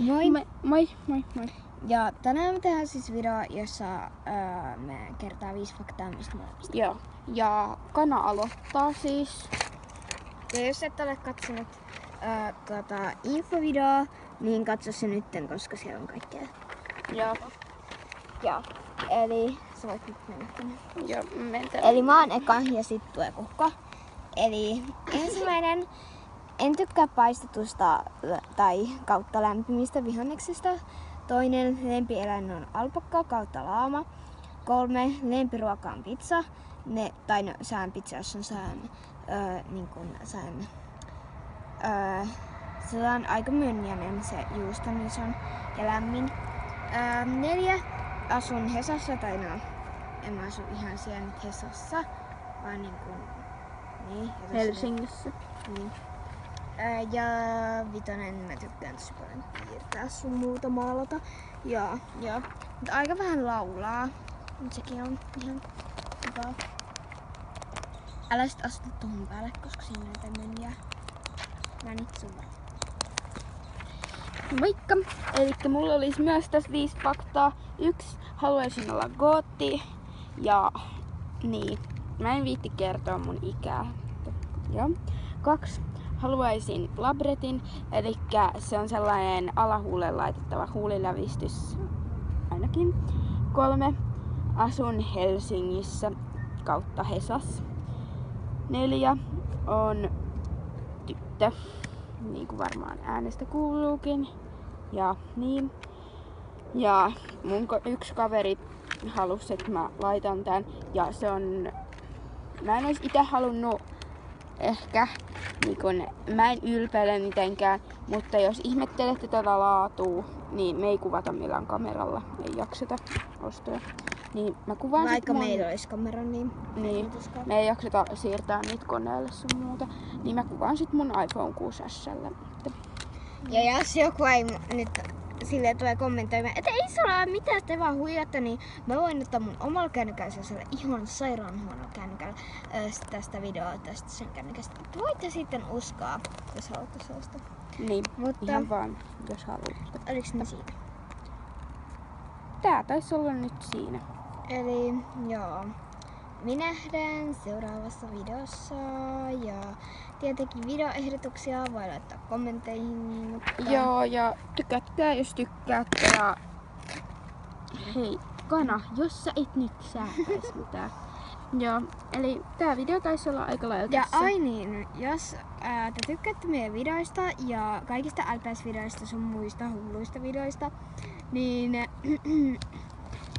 Moi! Moi. Ja tänään me tehdään siis video, jossa me kertaa 5 faktaa mistä molemmista. Joo. Ja Kana aloittaa siis. Ja jos et ole katsonut infovideoa, niin katso se nytten, koska siellä on kaikkea. Joo. Eli sä voit nyt mennä tänne. Joo, Eli mä oon eka ja sit tulee kukko. Eli ensimmäinen, en tykkää paistetusta tai kautta lämpimistä vihanneksista. Toinen, lempieläin on alpakka kautta laama. 3, lempiruoka on pizza. Sään pizza, jos on se on aika mönjänen se juusto, niin se on ja lämmin. 4, asun Hesassa, en mä asu ihan siellä nyt Hesassa, vaan Helsingissä. Niin. Ja 5, mä tykkään tosi paljon piirtää sun muuta maalata. Mutta aika vähän laulaa. Mut sekin on ihan hyvä. Älä sit astu tohon päälle, koska siinä näitä mönjää. Mä nyt sun. Moikka! Elikkä mulla olisi myös tässä 5 faktaa. 1. Haluaisin olla gootti. Ja niin. Mä en viitti kertoa mun ikää. Joo. 2. Haluaisin labretin, eli se on sellainen alahuuleen laitettava huulilävistys ainakin. 3. Asun Helsingissä kautta Hesas. 4. On tyttö, niin kuin varmaan äänestä kuuluukin. Ja niin. Ja mun yksi kaveri halusi, että mä laitan tän. Ja se on... Mä en ois ite halunnut ehkä, mä en ylpeile mitenkään, mutta jos ihmettelette tätä laatua, niin me ei kuvata millään kameralla, ei jakseta ostoja. Niin mä kuvaan vaikka meillä olisi kamera, niin me ei jakseta siirtää niitä koneelle sun muuta. Niin mä kuvaan sit mun iPhone 6S:llä. Ja jos joku ei nyt silleen tulee kommentoimaan, että ei sulla ole mitään, te vaan huijatte, niin mä voin ottaa mun omalla kännykällä ihan sairaan huonolla kännykällä tästä videoa tästä sen kännykästä. Voitte sitten uskoa, jos haluatte sellaista. Niin, mutta ihan vaan, jos haluatte. Oliks ne siinä? Tää taisi olla nyt siinä. Eli joo. Me nähdään seuraavassa videossa ja tietenkin videoehdotuksia voi laittaa kommentteihin. Mutta... Joo, ja tykätkää jos tykkäätte ja hei Kana, jos sä et nyt säätäis mitään. Joo, eli tää video taisi olla aika lailla ja tässä. ai niin, jos te tykkäätte meidän videoista ja kaikista LPS-videoista sun muista hulluista videoista, niin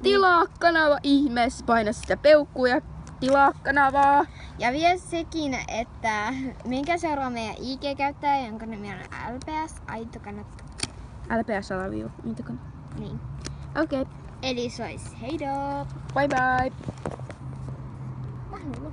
tilaa kanava ihmeessä, paina sitä peukkua ja tilaa kanavaa. Ja vielä sekin, että minkä seuraa meidän IG-käyttäjä, jonka nimi on LPS, Aito kannattaa. LPS alaviiva, mitä kannattaa. Niin. Okei. Eli se olisi heidoo! Bye bye! Mä haluan.